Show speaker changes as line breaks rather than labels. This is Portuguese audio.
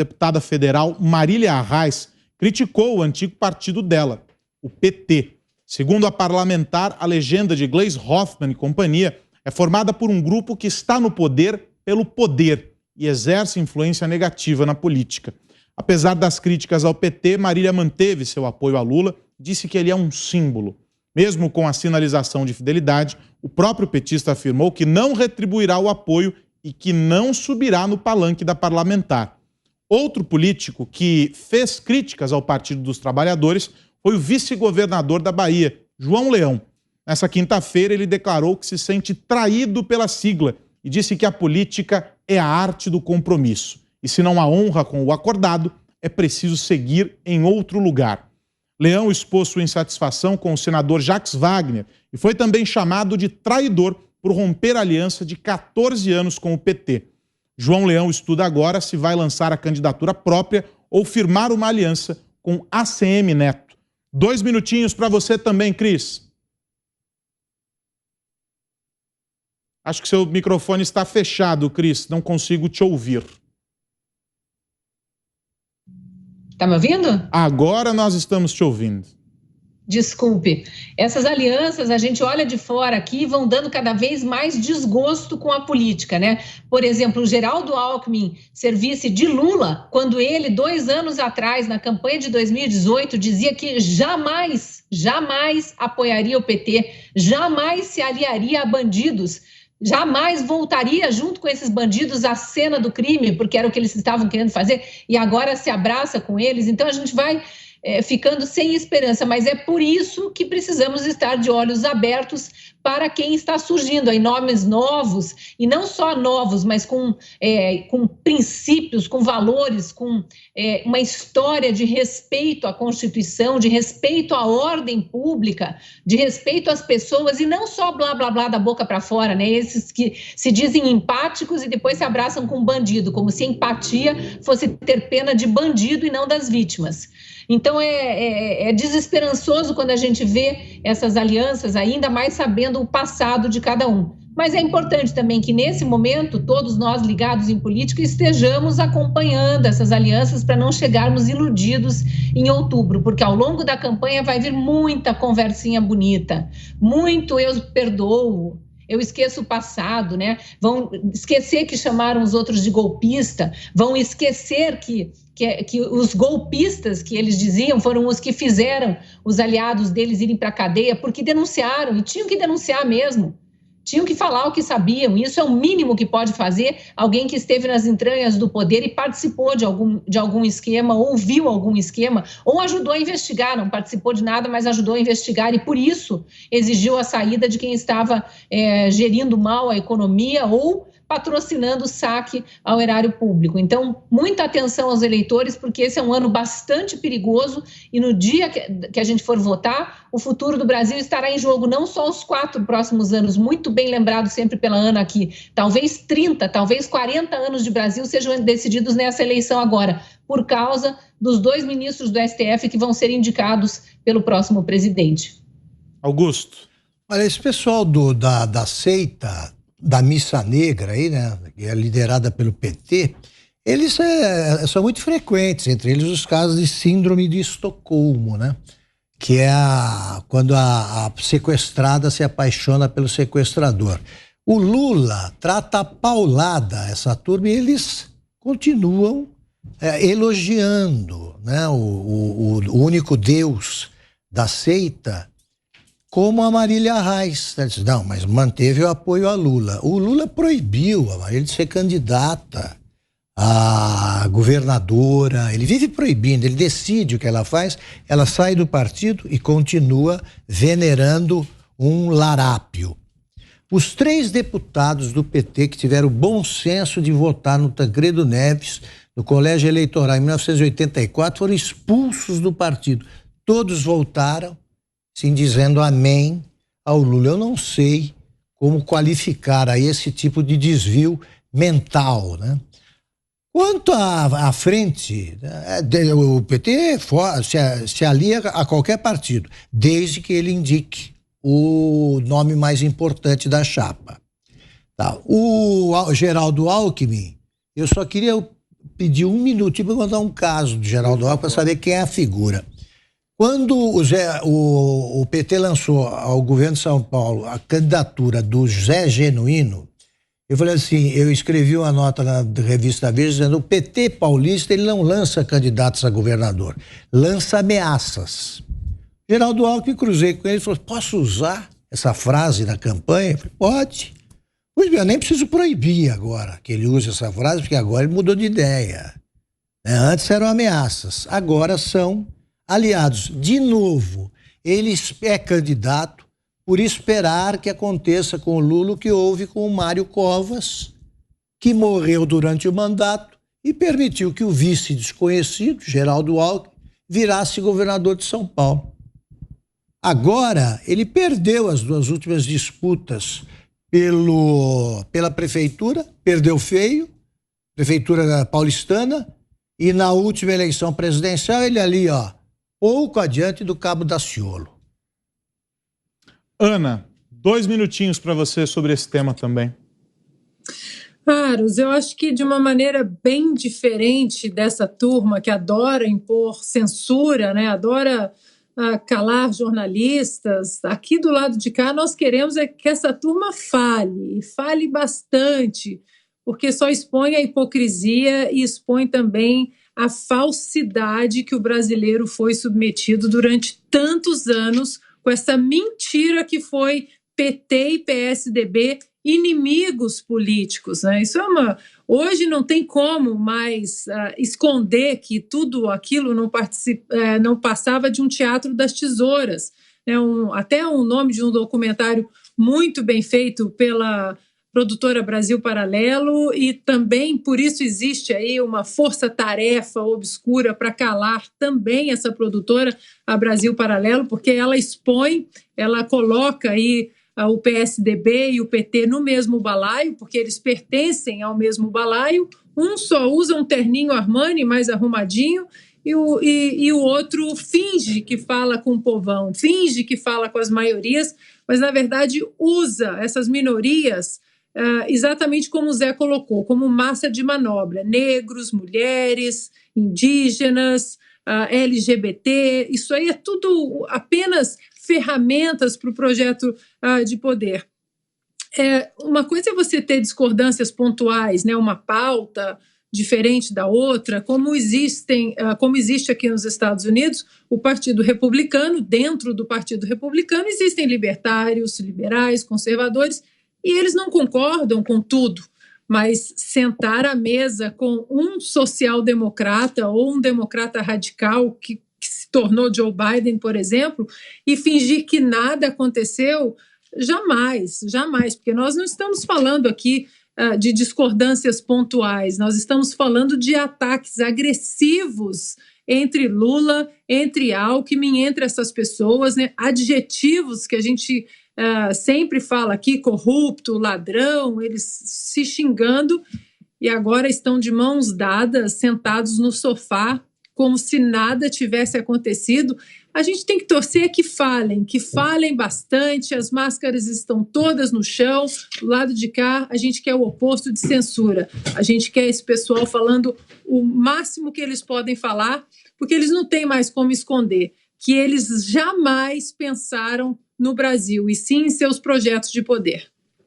deputada federal Marília Arraes criticou o antigo partido dela, o PT. Segundo a parlamentar, a legenda de Gleisi Hoffmann e companhia é formada por um grupo que está no poder pelo poder e exerce influência negativa na política. Apesar das críticas ao PT, Marília manteve seu apoio a Lula, disse que ele é um símbolo. Mesmo com a sinalização de fidelidade, o próprio petista afirmou que não retribuirá o apoio e que não subirá no palanque da parlamentar. Outro político que fez críticas ao Partido dos Trabalhadores foi o vice-governador da Bahia, João Leão. Nessa quinta-feira, ele declarou que se sente traído pela sigla e disse que a política é a arte do compromisso. E se não há honra com o acordado, é preciso seguir em outro lugar. Leão expôs sua insatisfação com o senador Jacques Wagner e foi também chamado de traidor por romper a aliança de 14 anos com o PT. João Leão estuda agora se vai lançar a candidatura própria ou firmar uma aliança com ACM Neto. 2 minutinhos para você também, Cris. Acho que seu microfone está fechado, Cris. Não consigo te ouvir.
Tá me ouvindo?
Agora nós estamos te ouvindo.
Desculpe. Essas alianças, a gente olha de fora aqui, vão dando cada vez mais desgosto com a política, né? Por exemplo, o Geraldo Alckmin ser vice de Lula, quando ele, 2 anos atrás, na campanha de 2018, dizia que jamais apoiaria o PT, jamais se aliaria a bandidos, jamais voltaria junto com esses bandidos à cena do crime, porque era o que eles estavam querendo fazer, e agora se abraça com eles. Então a gente vai ficando sem esperança, mas é por isso que precisamos estar de olhos abertos para quem está surgindo aí, nomes novos, e não só novos, mas com princípios, com valores, com uma história de respeito à Constituição, de respeito à ordem pública, de respeito às pessoas, e não só blá, blá, blá da boca para fora, né? Esses que se dizem empáticos e depois se abraçam com bandido, como se empatia fosse ter pena de bandido e não das vítimas. Então, é desesperançoso quando a gente vê essas alianças, ainda mais sabendo o passado de cada um. Mas é importante também que, nesse momento, todos nós ligados em política estejamos acompanhando essas alianças para não chegarmos iludidos em outubro, porque ao longo da campanha vai vir muita conversinha bonita, muito eu perdoo, eu esqueço o passado, né? Vão esquecer que chamaram os outros de golpista, vão esquecer que os golpistas que eles diziam foram os que fizeram os aliados deles irem para a cadeia, porque denunciaram, e tinham que denunciar mesmo. Tinham que falar o que sabiam. Isso é o mínimo que pode fazer alguém que esteve nas entranhas do poder e participou de algum esquema, ou viu algum esquema, ou ajudou a investigar, não participou de nada, mas ajudou a investigar, e por isso exigiu a saída de quem estava gerindo mal a economia ou patrocinando o saque ao erário público. Então, muita atenção aos eleitores, porque esse é um ano bastante perigoso e no dia que a gente for votar, o futuro do Brasil estará em jogo, não só os 4 próximos anos, muito bem lembrado sempre pela Ana aqui, talvez 30, talvez 40 anos de Brasil sejam decididos nessa eleição agora, por causa dos 2 ministros do STF que vão ser indicados pelo próximo presidente.
Augusto.
Olha, esse pessoal da seita da Missa Negra aí, né, que é liderada pelo PT, eles são muito frequentes, entre eles os casos de síndrome de Estocolmo, né, que é quando a sequestrada se apaixona pelo sequestrador. O Lula trata a paulada essa turma e eles continuam elogiando, né, o único Deus da seita, como a Marília Arraes. Não, mas manteve o apoio a Lula. O Lula proibiu a Marília de ser candidata a governadora. Ele vive proibindo, ele decide o que ela faz, ela sai do partido e continua venerando um larápio. Os 3 deputados do PT que tiveram o bom senso de votar no Tancredo Neves, no colégio eleitoral em 1984, foram expulsos do partido. Todos voltaram, sim, dizendo amém ao Lula. Eu não sei como qualificar aí esse tipo de desvio mental, né? Quanto à frente, o PT se alia a qualquer partido, desde que ele indique o nome mais importante da chapa. Tá. O Geraldo Alckmin, eu só queria pedir um minutinho para contar um caso do Geraldo Alckmin para saber quem é a figura. Quando o PT lançou ao governo de São Paulo a candidatura do Zé Genuíno, eu falei assim, eu escrevi uma nota na revista Veja dizendo o PT paulista ele não lança candidatos a governador, lança ameaças. Geraldo Alckmin, cruzei com ele e falou, posso usar essa frase na campanha? Eu falei, pode. Pois bem, eu nem preciso proibir agora que ele use essa frase, porque agora ele mudou de ideia. Antes eram ameaças, agora são aliados. De novo, ele é candidato por esperar que aconteça com o Lula o que houve com o Mário Covas, que morreu durante o mandato e permitiu que o vice desconhecido, Geraldo Alckmin, virasse governador de São Paulo. Agora, ele perdeu as 2 últimas disputas pela prefeitura, perdeu feio, prefeitura paulistana, e na última eleição presidencial ele ali, pouco adiante do Cabo Daciolo.
Ana, 2 minutinhos para você sobre esse tema também.
Aros, eu acho que de uma maneira bem diferente dessa turma que adora impor censura, né? Adora calar jornalistas, aqui do lado de cá nós queremos é que essa turma fale bastante, porque só expõe a hipocrisia e expõe também a falsidade que o brasileiro foi submetido durante tantos anos com essa mentira que foi PT e PSDB inimigos políticos, né? Isso hoje não tem como mais esconder que tudo aquilo não passava de um teatro das tesouras, né? Até um nome de um documentário muito bem feito pela produtora Brasil Paralelo, e também por isso existe aí uma força-tarefa obscura para calar também essa produtora, a Brasil Paralelo, porque ela coloca aí o PSDB e o PT no mesmo balaio, porque eles pertencem ao mesmo balaio, um só usa um terninho Armani mais arrumadinho e o outro finge que fala com o povão, finge que fala com as maiorias, mas na verdade usa essas minorias exatamente como o Zé colocou, como massa de manobra, negros, mulheres, indígenas, LGBT, isso aí é tudo apenas ferramentas para o projeto de poder. Uma coisa é você ter discordâncias pontuais, né, uma pauta diferente da outra, como existe aqui nos Estados Unidos o Partido Republicano. Dentro do Partido Republicano existem libertários, liberais, conservadores, e eles não concordam com tudo, mas sentar à mesa com um social-democrata ou um democrata radical que se tornou Joe Biden, por exemplo, e fingir que nada aconteceu, jamais, porque nós não estamos falando aqui de discordâncias pontuais, nós estamos falando de ataques agressivos entre Lula, entre Alckmin, entre essas pessoas, né? Adjetivos que a gente sempre fala aqui, corrupto, ladrão, eles se xingando, e agora estão de mãos dadas, sentados no sofá, como se nada tivesse acontecido. A gente tem que torcer que falem bastante, as máscaras estão todas no chão, do lado de cá a gente quer o oposto de censura, a gente quer esse pessoal falando o máximo que eles podem falar, porque eles não têm mais como esconder que eles jamais pensaram no Brasil, e sim em seus projetos de poder.